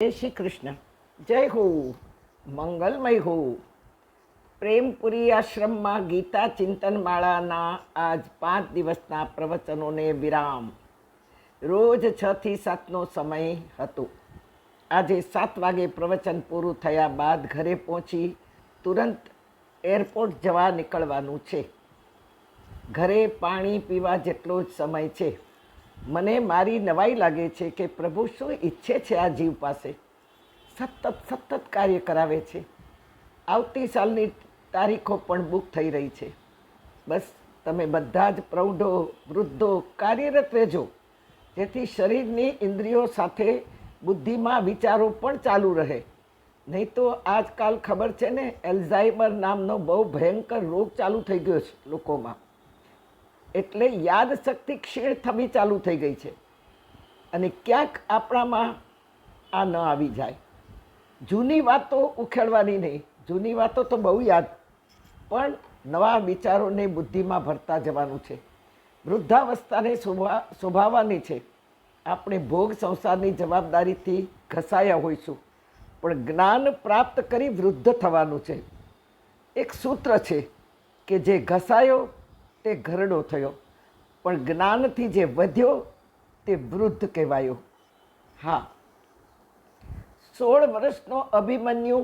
જય શ્રી કૃષ્ણ. જય હો, મંગલમય હો. પ્રેમપુરી આશ્રમમાં ગીતા ચિંતન માળાના આજ 5 દિવસના પ્રવચનોને વિરામ. રોજ 6 થી 7નો સમય હતો. આજે 7 વાગે પ્રવચન પૂરું થયા બાદ ઘરે પહોંચી તુરંત એરપોર્ટ જવા નીકળવાનું છે. ઘરે પાણી પીવા જેટલો જ સમય છે. મને મારી નવાઈ લાગે છે કે પ્રભુ શું ઈચ્છે છે આ જીવ પાસે. સતત કાર્ય કરાવે છે. આવતી સાલની તારીખો પણ બુક થઈ રહી છે. બસ તમે બધા જ પ્રૌઢો વૃદ્ધો કાર્યરત રહેજો, જેથી શરીરની ઇન્દ્રિયો સાથે બુદ્ધિમાં વિચારો પણ ચાલુ રહે. નહીં તો આજકાલ ખબર છે ને, એલ્ઝાઇમર નામનો બહુ ભયંકર રોગ ચાલુ થઈ ગયો છે લોકોમાં. એટલે યાદશક્તિ ક્ષીણ થવી ચાલુ થઈ ગઈ છે. અને ક્યાંક આપણામાં આ ન આવી જાય. જૂની વાતો ઉખેડવાની નહીં. જૂની વાતો તો બહુ યાદ, પણ નવા વિચારોને બુદ્ધિમાં ભરતા જવાનું છે. વૃદ્ધાવસ્થાને શોભાવવાની છે. આપણે ભોગ સંસારની જવાબદારીથી ઘસાયા હોઈશું, પણ જ્ઞાન પ્રાપ્ત કરી વૃદ્ધ થવાનું છે. એક સૂત્ર છે કે જે ઘસાયો તે ઘરડો થયો, પણ જ્ઞાનથી જે વધ્યો તે વૃદ્ધ કહેવાયો. હા, 16 વર્ષનો અભિમન્યુ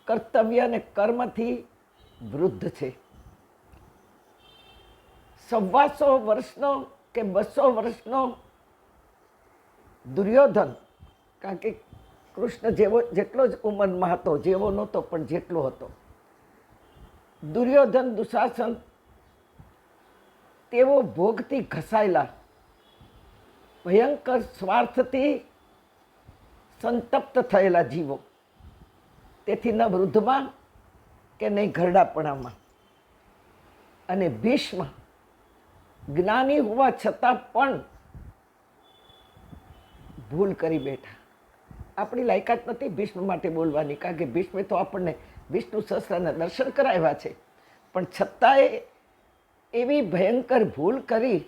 કર્તવ્ય અને કર્મથી વૃદ્ધ છે. 125 વર્ષનો કે 200 વર્ષનો દુર્યોધન, કારણ કે કૃષ્ણ જેટલો જ ઉંમરમાં હતો, જેવો નહોતો પણ જેટલો હતો. દુર્યોધન, દુશાસન તેઓ ભોગથી ઘસાયેલા, ભયંકર સ્વાર્થથી સંતપ્ત થયેલા જીવો. તેથી ન વૃદ્ધમાં કે નહીં ઘરડાપણામાં. અને ભીષ્મ જ્ઞાની હોવા છતાં પણ ભૂલ કરી બેઠા. આપણી લાયકાત નથી ભીષ્મ માટે બોલવાની, કારણ કે ભીષ્મે તો આપણને વિષ્ણુ સહસ્ત્રના દર્શન કરાવ્યા છે, પણ છતાંય એવી ભયંકર ભૂલ કરી.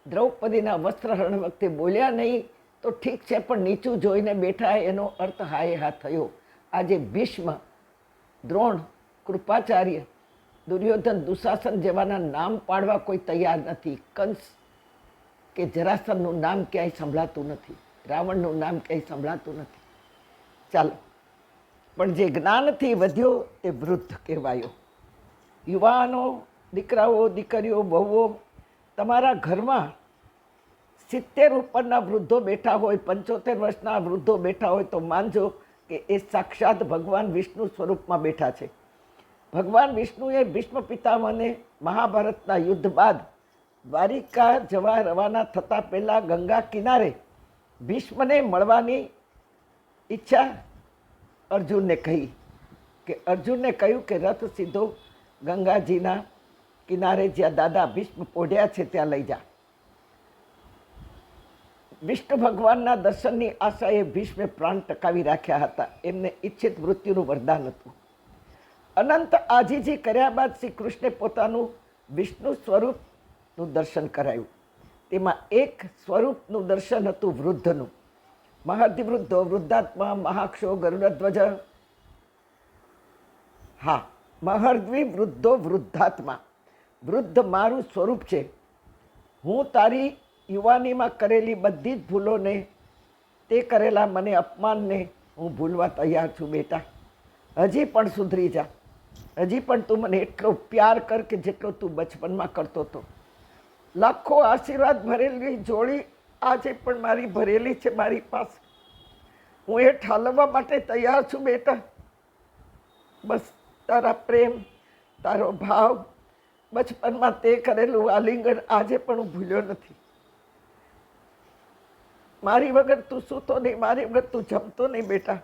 દ્રૌપદીના વસ્ત્રહરણ વખતે બોલ્યા નહીં તો ઠીક છે, પણ નીચું જોઈને બેઠા, એનો અર્થ હાય હા થયો. આજે ભીષ્મ, દ્રોણ, કૃપાચાર્ય, દુર્યોધન, દુશાસન જેવાના નામ પાડવા કોઈ તૈયાર નથી. કંસ કે જરાસનનું નામ ક્યાંય સંભળાતું નથી. રાવણનું નામ ક્યાંય સંભળાતું નથી. ચાલો, પણ જે જ્ઞાનથી વધ્યો તે વૃદ્ધ કહેવાયો. યુવાનો, દીકરાઓ, દીકરીઓ, વહુઓ, તમારા ઘરમાં 70 ઉપરના વૃદ્ધો બેઠા હોય, 75 વર્ષના વૃદ્ધો બેઠા હોય તો માનજો કે એ સાક્ષાત ભગવાન વિષ્ણુ સ્વરૂપમાં બેઠા છે. ભગવાન વિષ્ણુએ ભીષ્મ પિતામહને મહાભારતના યુદ્ધ બાદ દ્વારિકા જવા રવાના થતા પહેલાં ગંગા કિનારે ભીષ્મને મળવાની ઈચ્છા અર્જુનને કહી. કે અર્જુનને કહ્યું કે રથ સીધો ગંગાજીના કિનારે જ્યાં દાદા ભીષ્મ પોઢ્યા છે ત્યાં લઈ જા. વિષ્ણુ ભગવાનના દર્શનની આશાએ ભીષ્મે પ્રાણ ટકાવી રાખ્યા હતા. એમને ઈચ્છિત મૃત્યુનું વરદાન હતું. અનંત આજીજી કર્યા બાદ શ્રી કૃષ્ણે પોતાનું વિષ્ણુ સ્વરૂપનું દર્શન કરાયું. તેમાં એક સ્વરૂપનું દર્શન હતું વૃદ્ધનું. મહાધિવૃદ્ધો વૃદ્ધાત્મા મહાક્ષો ગરુડધ્વજ. હા, મહર્દ્વિ વૃદ્ધો વૃદ્ધાત્મા. વૃદ્ધ મારું સ્વરૂપ છે. હું તારી યુવાનીમાં કરેલી બધી જ ભૂલોને, તે કરેલા મને અપમાનને હું ભૂલવા તૈયાર છું બેટા. હજી પણ સુધરી જા. હજી પણ તું મને એટલો પ્યાર કર કે જેટલો તું બચપનમાં કરતો હતો. લાખો આશીર્વાદ ભરેલી જોડી આજે પણ મારી ભરેલી છે મારી પાસે. હું એ ઠાલવવા માટે તૈયાર છું બેટા. બસ તારા પ્રેમ, તારો ભાવ, બચપનમાં તે કરેલું આલિંગન આજે પણ હું ભૂલ્યો નથી. મારી વગર તું સૂતો નહીં, મારી વગર તું જમતો નહીં બેટા.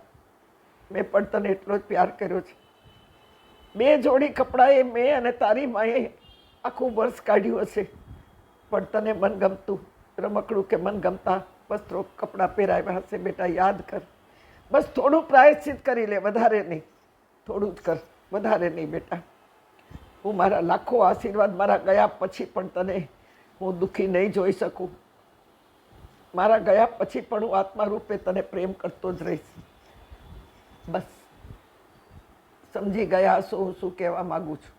મેં પણ તને એટલો જ પ્યાર કર્યો છે. 2 જોડી કપડાએ મેં અને તારી માએ આખું વર્ષ કાઢ્યું હશે, પણ તને મનગમતું રમકડું કે મનગમતા વસ્ત્રો, કપડાં પહેરાવ્યા હશે બેટા. યાદ કર. બસ થોડું પ્રાયશ્ચિત કરી લે, વધારે નહીં. થોડું જ કર, વધારે નહીં બેટા. હું મારા લાખો આશીર્વાદ મારા ગયા પછી પણ તને હું દુઃખી નહીં જોઈ શકું. મારા ગયા પછી પણ હું આત્મા રૂપે તને પ્રેમ કરતો જ રહીશ. બસ સમજી ગયા હશો હું શું કહેવા માગું છું.